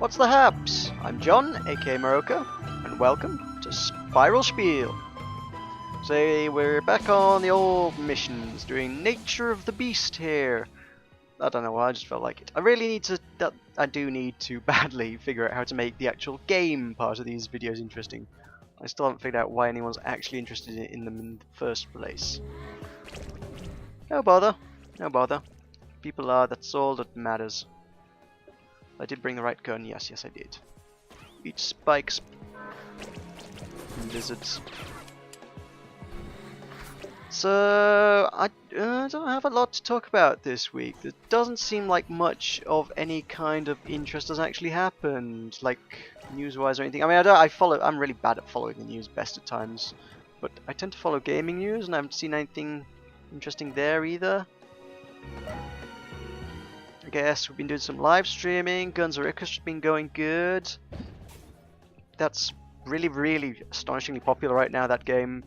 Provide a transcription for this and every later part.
What's the haps? I'm John, aka Meroka, and welcome to Spiel. So we're back on the old missions, doing Nature of the Beast here. I don't know why, I just felt like it. I do need to badly figure out how to make the actual game part of these videos interesting. I still haven't figured out why anyone's actually interested in them in the first place. No bother, no bother. People are, that's all that matters. I did bring the right gun, yes I did. Eat spikes, lizards. So, I don't have a lot to talk about this week. There doesn't seem like much of any kind of interest has actually happened, like news-wise or anything. I mean, I'm really bad at following the news best at times, but I tend to follow gaming news, and I haven't seen anything interesting there either. I guess we've been doing some live streaming. Guns of Icarus has been going good. That's really astonishingly popular right now, that game.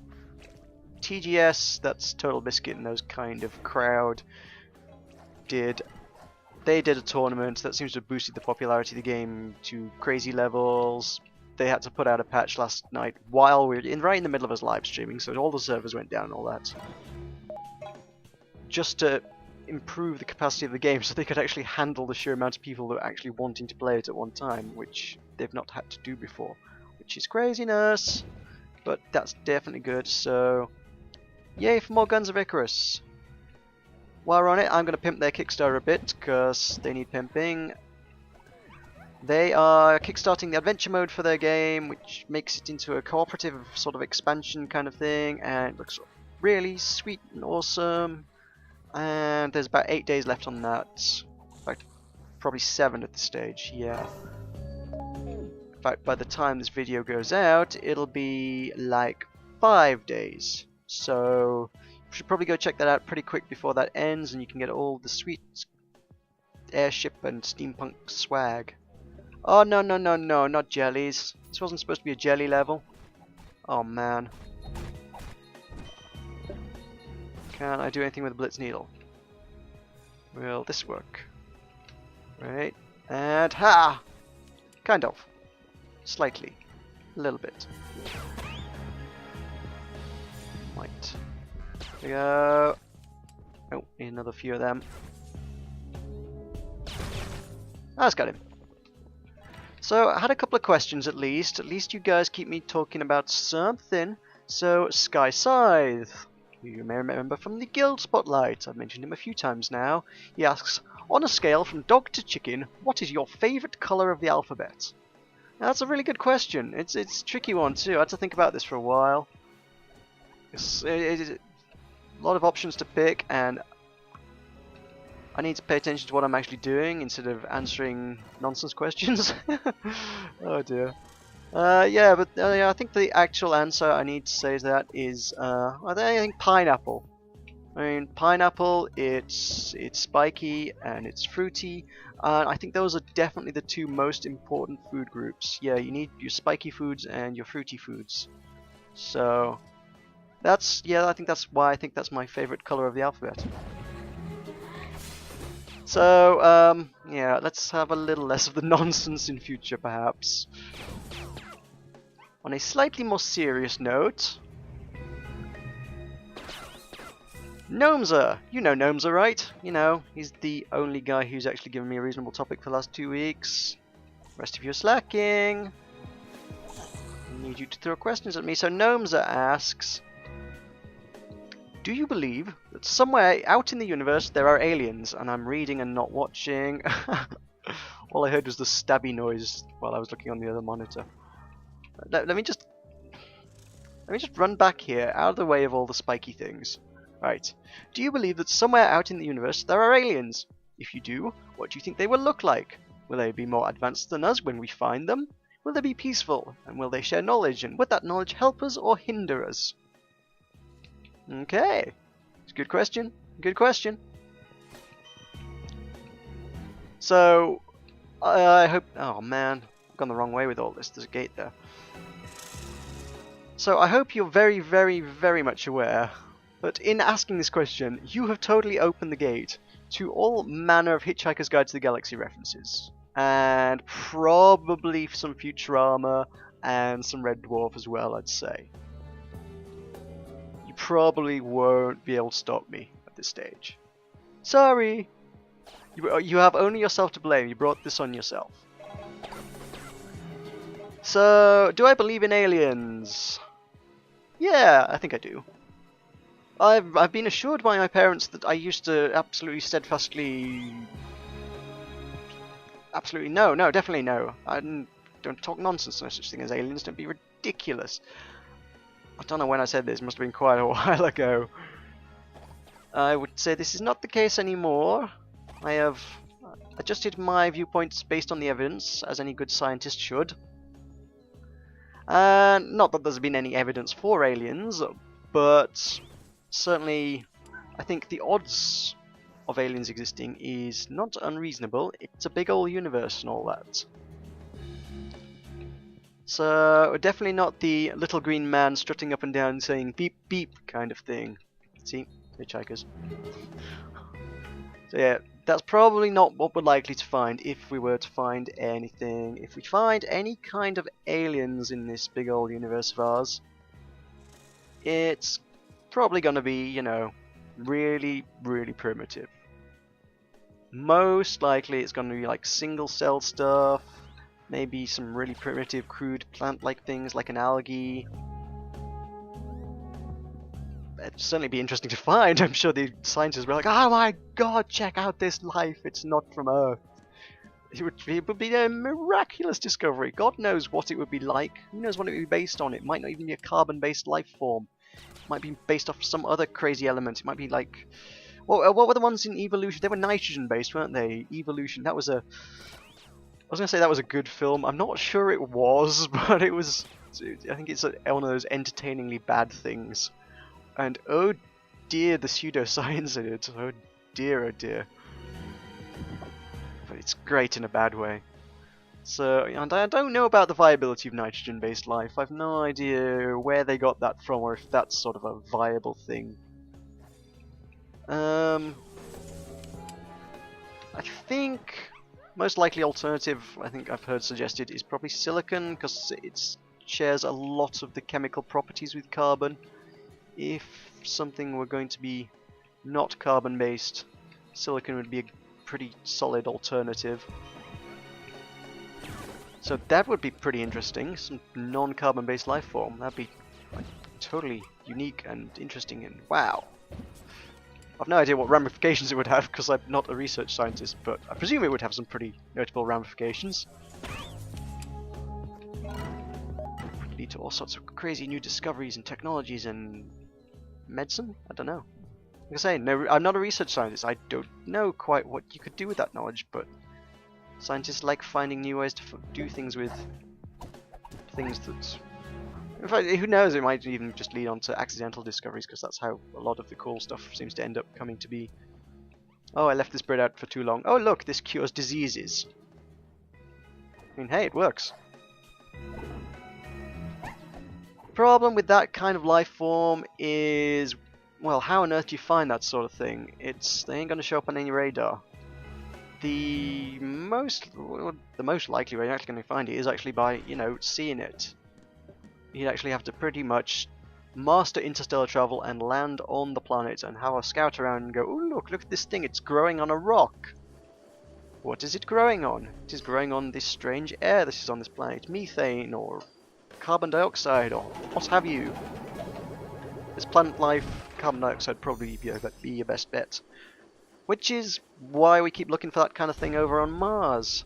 TGS, that's Total Biscuit and those kind of crowd, they did a tournament that seems to have boosted the popularity of the game to crazy levels. They had to put out a patch last night while we were right in the middle of us live streaming, so all the servers went down and all that, just to improve the capacity of the game so they could actually handle the sheer amount of people that were actually wanting to play it at one time, which they've not had to do before, which is craziness, but that's definitely good. So yay for more Guns of Icarus. While we're on it, I'm going to pimp their Kickstarter a bit, because they need pimping. They are kickstarting the adventure mode for their game, which makes it into a cooperative sort of expansion kind of thing, and it looks really sweet and awesome. And there's about 8 days left on that. In fact, probably 7 at this stage, yeah. In fact, by the time this video goes out, it'll be like 5 days. So you should probably go check that out pretty quick before that ends, and you can get all the sweet airship and steampunk swag. Oh no, not jellies. This wasn't supposed to be a jelly level. Oh man. Can I do anything with a blitz needle? Will this work? Right. And ha! Kind of. Slightly. A little bit. Right. There we go. Oh, need another few of them. That's got him. So, I had a couple of questions at least. At least you guys keep me talking about something. So, Sky Scythe, who you may remember from the Guild Spotlight. I've mentioned him a few times now. He asks, on a scale from dog to chicken, what is your favourite colour of the alphabet? Now, that's a really good question. It's a tricky one too. I had to think about this for a while. It's a lot of options to pick, and I need to pay attention to what I'm actually doing instead of answering nonsense questions. Oh dear. Yeah, but I think the actual answer I need to say to that is, I think pineapple. I mean, pineapple, it's spiky and it's fruity. I think those are definitely the two most important food groups. Yeah, you need your spiky foods and your fruity foods. So I think that's why I think that's my favorite color of the alphabet. So, yeah, let's have a little less of the nonsense in future, perhaps. On a slightly more serious note, Gnomesa! You know Gnomesa, right? You know, he's the only guy who's actually given me a reasonable topic for the last 2 weeks. The rest of you are slacking. I need you to throw questions at me. So Gnomesa asks, do you believe that somewhere out in the universe there are aliens? And I'm reading and not watching. All I heard was the stabby noise while I was looking on the other monitor. Let me just run back here, out of the way of all the spiky things. Right. Do you believe that somewhere out in the universe there are aliens? If you do, what do you think they will look like? Will they be more advanced than us when we find them? Will they be peaceful? And will they share knowledge? And would that knowledge help us or hinder us? Okay. It's a good question. Good question. So, I hope... Oh man, I've gone the wrong way with all this. There's a gate there. So I hope you're very much aware that in asking this question, you have totally opened the gate to all manner of Hitchhiker's Guide to the Galaxy references. and probably some Futurama and some Red Dwarf as well, I'd say. You probably won't be able to stop me at this stage. Sorry! You have only yourself to blame. You brought this on yourself. So, do I believe in aliens? Yeah, I think I do. I've been assured by my parents that I used to absolutely steadfastly... Absolutely no, definitely no. I don't talk nonsense, no such thing as aliens, don't be ridiculous. I don't know when I said this, must have been quite a while ago. I would say this is not the case anymore. I have adjusted my viewpoints based on the evidence, as any good scientist should. Not that there's been any evidence for aliens, but certainly I think the odds of aliens existing is not unreasonable. It's a big old universe and all that. So definitely not the little green man strutting up and down saying beep beep kind of thing. See? Hitchhikers. So yeah, that's probably not what we're likely to find if we were to find anything. If we find any kind of aliens in this big old universe of ours, it's probably going to be, you know, really, really primitive. Most likely it's going to be like single cell stuff, maybe some really primitive, crude plant-like things like an algae. It'd certainly be interesting to find. I'm sure the scientists were like, oh my god, check out this life, it's not from Earth. It would be a miraculous discovery. God knows what it would be like. Who knows what it would be based on? It might not even be a carbon-based life form. It might be based off some other crazy element. It might be like... Well, what were the ones in Evolution? They were nitrogen-based, weren't they? Evolution, that was a... I was going to say that was a good film. I'm not sure it was, but it was... I think it's one of those entertainingly bad things. And oh dear, the pseudoscience in it. Oh dear, oh dear. But it's great in a bad way. So, and I don't know about the viability of nitrogen-based life. I've no idea where they got that from, or if that's sort of a viable thing. I think most likely alternative, I think I've heard suggested, is probably silicon, because it shares a lot of the chemical properties with carbon. If something were going to be not carbon-based, silicon would be a pretty solid alternative. So that would be pretty interesting, some non-carbon based life form. That'd be like, totally unique and interesting, and wow. I've no idea what ramifications it would have because I'm not a research scientist, but I presume it would have some pretty notable ramifications. Would lead to all sorts of crazy new discoveries and technologies and medicine? I don't know. Like I say, no, I'm not a research scientist. I don't know quite what you could do with that knowledge, but scientists like finding new ways to do things with things that... In fact, who knows, it might even just lead on to accidental discoveries, because that's how a lot of the cool stuff seems to end up coming to be. Oh, I left this bread out for too long. Oh look, this cures diseases. I mean, hey, it works. Problem with that kind of life form is, well, how on earth do you find that sort of thing? They ain't gonna show up on any radar. The most likely way you're actually going to find it is actually by, you know, seeing it. You'd actually have to pretty much master interstellar travel and land on the planet and have a scout around and go, oh look at this thing, it's growing on a rock. What is it growing on? It is growing on this strange air that is on this planet, methane or carbon dioxide or what have you. This planet life, carbon dioxide probably be your best bet. Which is why we keep looking for that kind of thing over on Mars.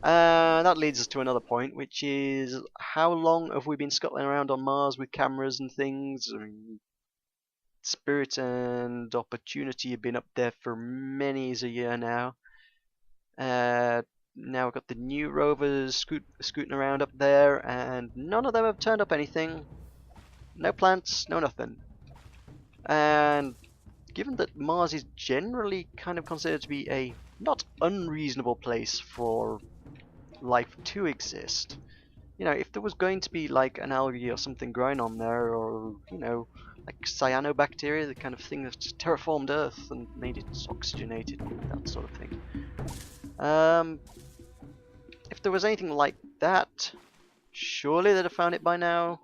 That leads us to another point, which is how long have we been scuttling around on Mars with cameras and things? I mean, Spirit and Opportunity have been up there for many a year now. Now we've got the new rovers scooting around up there, and none of them have turned up anything. No plants, no nothing. And given that Mars is generally kind of considered to be a not unreasonable place for life to exist, you know, if there was going to be like an algae or something growing on there, or, you know, like cyanobacteria, the kind of thing that's terraformed Earth and made it oxygenated, that sort of thing, if there was anything like that, surely they'd have found it by now.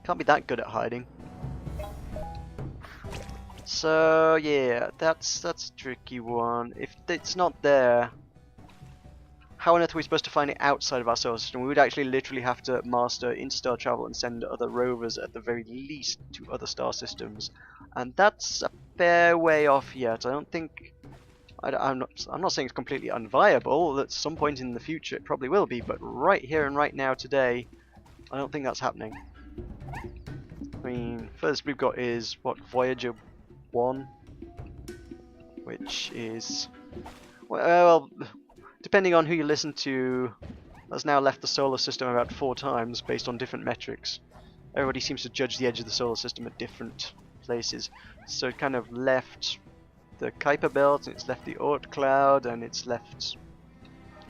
Can't be that good at hiding. So yeah, that's a tricky one. If it's not there, how on earth are we supposed to find it outside of our solar system? We would actually literally have to master interstellar travel and send other rovers at the very least to other star systems, and that's a fair way off yet. I don't think. I'm not saying it's completely unviable. At some point in the future, it probably will be, but right here and right now, today, I don't think that's happening. I mean, furthest we've got is what, Voyager 1, which is, well, depending on who you listen to, has now left the solar system about 4 times based on different metrics. Everybody seems to judge the edge of the solar system at different places. So it kind of left the Kuiper Belt, and it's left the Oort cloud, and it's left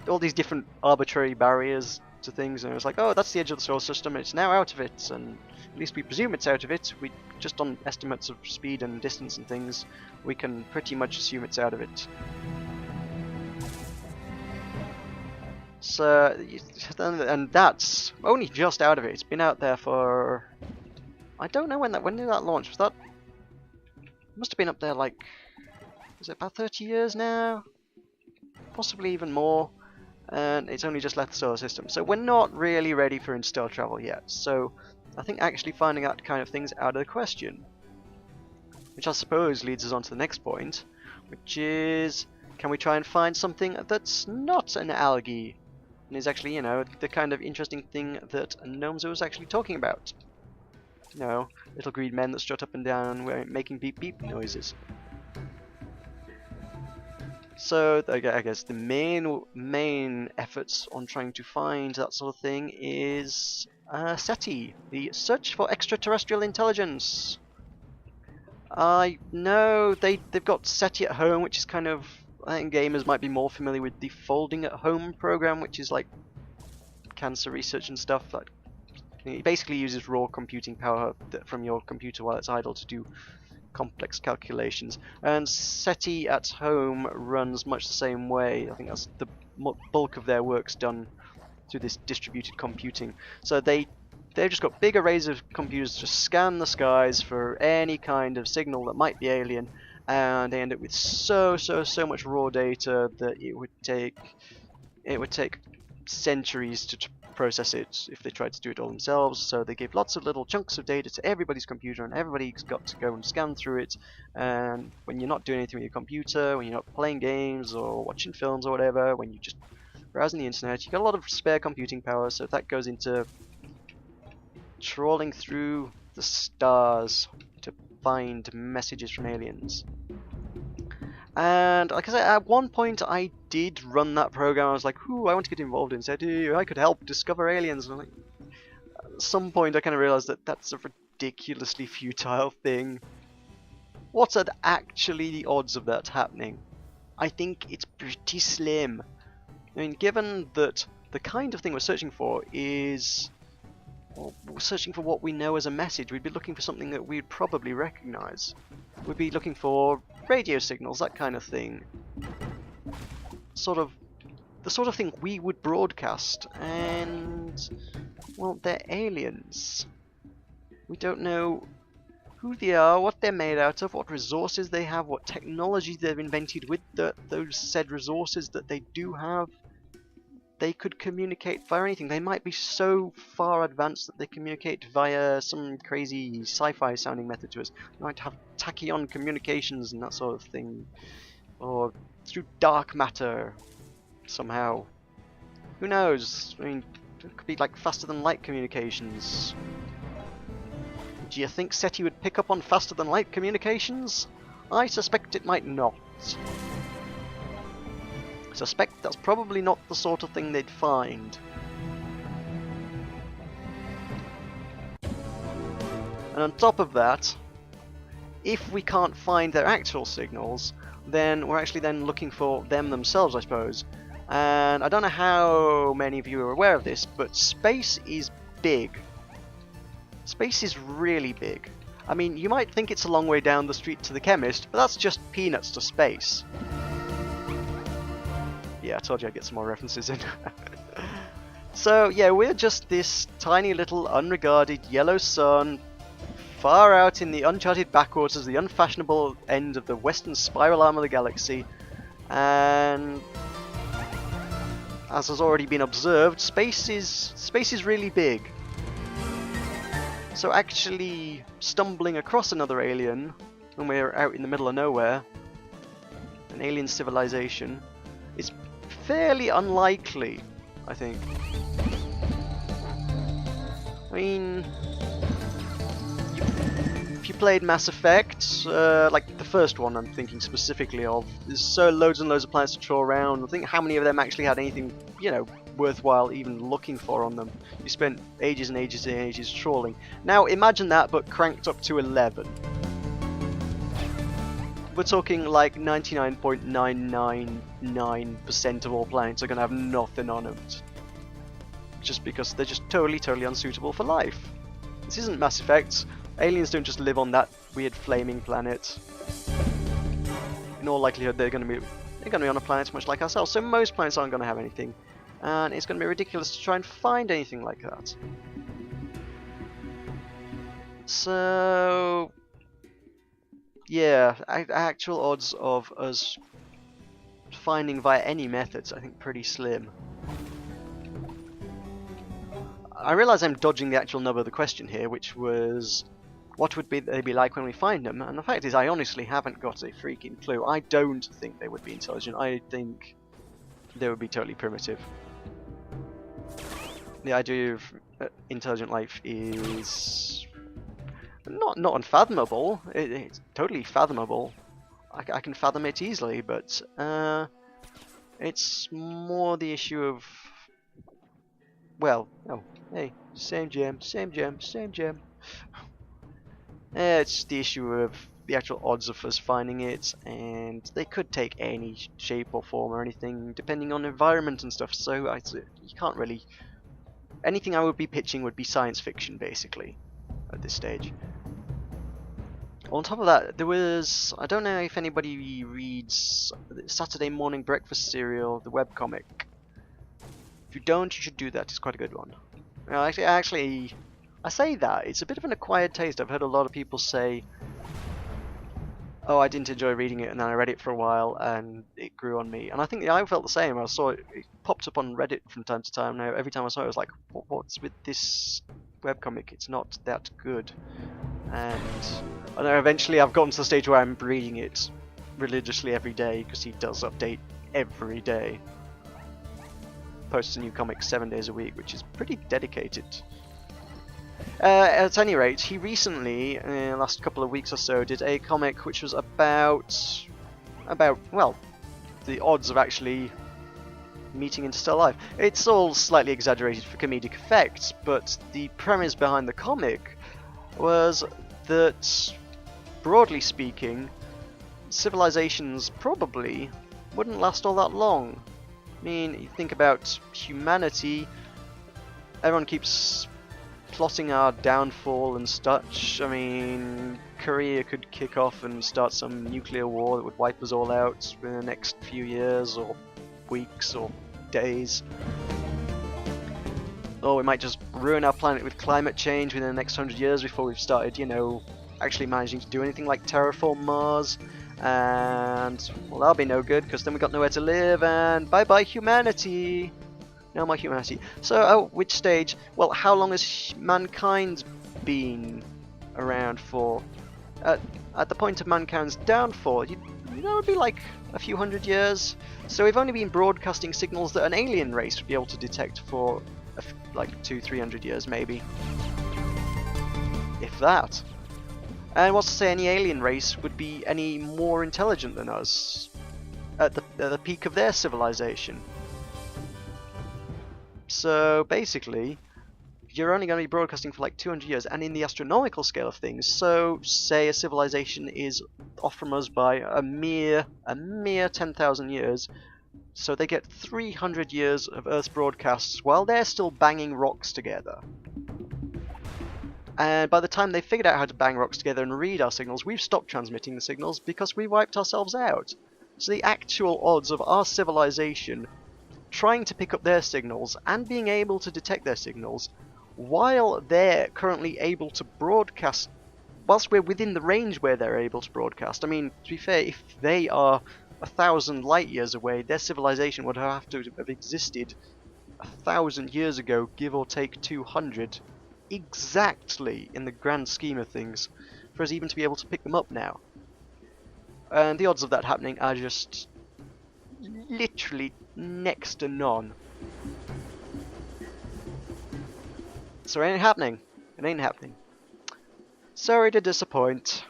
all these different arbitrary barriers to things, and it was like, oh, that's the edge of the solar system, and it's now out of it, and at least we presume it's out of it. We just on estimates of speed and distance and things, we can pretty much assume it's out of it. So, and that's only just out of it. It's been out there for, I don't know when did that launch? Was that, must have been up there like, is it about 30 years now? Possibly even more. And it's only just left the solar system. So we're not really ready for interstellar travel yet. So I think actually finding out kind of things out of the question. Which I suppose leads us on to the next point, which is, can we try and find something that's not an algae? And is actually, you know, the kind of interesting thing that Gnomes was actually talking about. You know, little green men that strut up and down making beep beep noises. So I guess the main efforts on trying to find that sort of thing is SETI, the Search for Extraterrestrial Intelligence. I know they've got SETI at Home, which is kind of, I think gamers might be more familiar with the Folding at Home program, which is like cancer research and stuff. Like, it basically uses raw computing power from your computer while it's idle to do complex calculations, and SETI at Home runs much the same way. I think that's the bulk of their work's done through this distributed computing. So they've just got big arrays of computers to scan the skies for any kind of signal that might be alien, and they end up with so much raw data that it would take centuries to process it if they tried to do it all themselves. So they give lots of little chunks of data to everybody's computer, and everybody's got to go and scan through it. And when you're not doing anything with your computer, when you're not playing games or watching films or whatever, when you just browsing the internet, you've got a lot of spare computing power, so that goes into trawling through the stars to find messages from aliens. And like I said, at one point I did run that program. I was like, ooh, I want to get involved in SETI, I could help discover aliens. And like, at some point I kind of realized that that's a ridiculously futile thing. What are actually the odds of that happening? I think it's pretty slim. I mean, given that the kind of thing we're searching for is, well, we're searching for what we know as a message, we'd be looking for something that we'd probably recognize. We'd be looking for radio signals, that kind of thing. The sort of thing we would broadcast, and, well, they're aliens. We don't know who they are, what they're made out of, what resources they have, what technology they've invented with those said resources that they do have. They could communicate via anything. They might be so far advanced that they communicate via some crazy sci-fi sounding method to us. They might have tachyon communications and that sort of thing. Or through dark matter somehow. Who knows? I mean, it could be like faster than light communications. Do you think SETI would pick up on faster than light communications? I suspect it might not. Suspect that's probably not the sort of thing they'd find. And on top of that, if we can't find their actual signals, then we're actually then looking for them themselves, I suppose. And I don't know how many of you are aware of this, but space is big. Space is really big. I mean, you might think it's a long way down the street to the chemist, but that's just peanuts to space. Yeah, I told you I'd get some more references in. So, yeah, we're just this tiny little unregarded yellow sun far out in the uncharted backwaters, the unfashionable end of the western spiral arm of the galaxy. And as has already been observed, space is really big. So actually stumbling across another alien when we're out in the middle of nowhere, an alien civilization, is fairly unlikely, I think. I mean, if you played Mass Effect, like the first one I'm thinking specifically of, there's so loads and loads of planets to trawl around. I think how many of them actually had anything, you know, worthwhile even looking for on them. You spent ages and ages and ages trawling. Now imagine that, but cranked up to 11. We're talking like 99.999% of all planets are going to have nothing on them. Just because they're just totally unsuitable for life. This isn't Mass Effect. Aliens don't just live on that weird flaming planet. In all likelihood, they're going to be on a planet much like ourselves. So most planets aren't going to have anything, and it's going to be ridiculous to try and find anything like that. So, yeah, actual odds of us finding via any methods, I think, pretty slim. I realise I'm dodging the actual nub of the question here, which was, what would they be like when we find them? And the fact is, I honestly haven't got a freaking clue. I don't think they would be intelligent. I think they would be totally primitive. The idea of intelligent life is not unfathomable. It's totally fathomable. I can fathom it easily, but it's more the issue of, well, oh, hey, same gem. It's the issue of the actual odds of us finding it, and they could take any shape or form or anything, depending on environment and stuff, so you can't really... Anything I would be pitching would be science fiction, basically, at this stage. On top of that, there was... I don't know if anybody reads Saturday Morning Breakfast Cereal, the webcomic. If you don't, you should do that. It's quite a good one. Actually, I say that. It's a bit of an acquired taste. I've heard a lot of people say, oh, I didn't enjoy reading it, and then I read it for a while, and it grew on me. And I think I felt the same. I saw it popped up on Reddit from time to time. Now, every time I saw it, I was like, what's with this webcomic? It's not that good. And I know eventually I've gotten to the stage where I'm reading it religiously every day, because he does update every day. Posts a new comic 7 days a week, which is pretty dedicated. At any rate, he recently, in the last couple of weeks or so, did a comic which was about, well, the odds of actually meeting interstellar life. It's all slightly exaggerated for comedic effect, but the premise behind the comic was that, broadly speaking, civilizations probably wouldn't last all that long. I mean, you think about humanity, everyone keeps plotting our downfall and such. I mean, Korea could kick off and start some nuclear war that would wipe us all out in the next few years, or weeks, or days. Or we might just ruin our planet with climate change within the next 100 years before we've started, you know, actually managing to do anything like terraform Mars. And, well, that'll be no good, because then we've got nowhere to live, and bye-bye humanity! No more humanity. So, at which stage? Well, how long has mankind been around for? At the point of mankind's downfall, you know, it'd be like a few hundred years. So we've only been broadcasting signals that an alien race would be able to detect for like 200-300 years, maybe. If that. And what's to say any alien race would be any more intelligent than us at the peak of their civilization? So basically, you're only going to be broadcasting for like 200 years, and in the astronomical scale of things, so say a civilization is off from us by a mere 10,000 years, so they get 300 years of Earth's broadcasts while they're still banging rocks together. And by the time they figured out how to bang rocks together and read our signals, we've stopped transmitting the signals because we wiped ourselves out. So the actual odds of our civilization trying to pick up their signals and being able to detect their signals while they're currently able to broadcast, whilst we're within the range where they're able to broadcast. I mean, to be fair, if they are 1,000 light years away, their civilization would have to have existed 1,000 years ago, give or take 200, exactly in the grand scheme of things, for us even to be able to pick them up now. And the odds of that happening are just literally next to none. So it ain't happening. It ain't happening. Sorry to disappoint.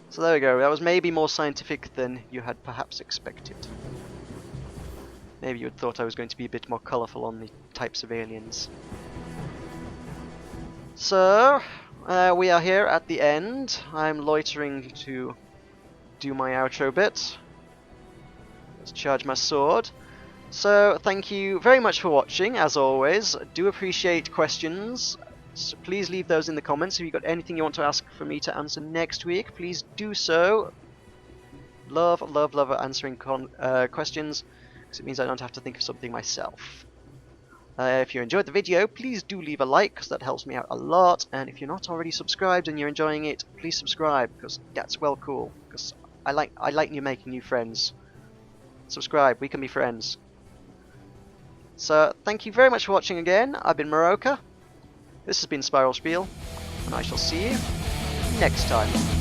So there we go. That was maybe more scientific than you had perhaps expected. Maybe you had thought I was going to be a bit more colourful on the types of aliens. So, we are here at the end. I'm loitering to do my outro bit. Let's charge my sword. So, thank you very much for watching, as always. Do appreciate questions. So please leave those in the comments. If you've got anything you want to ask for me to answer next week, please do so. Love answering questions, because it means I don't have to think of something myself. If you enjoyed the video, please do leave a like, because that helps me out a lot. And if you're not already subscribed and you're enjoying it, please subscribe, because that's well cool. Because I like making new friends. Subscribe, we can be friends. So thank you very much for watching again. I've been Meroka. This has been Spiel, and I shall see you next time.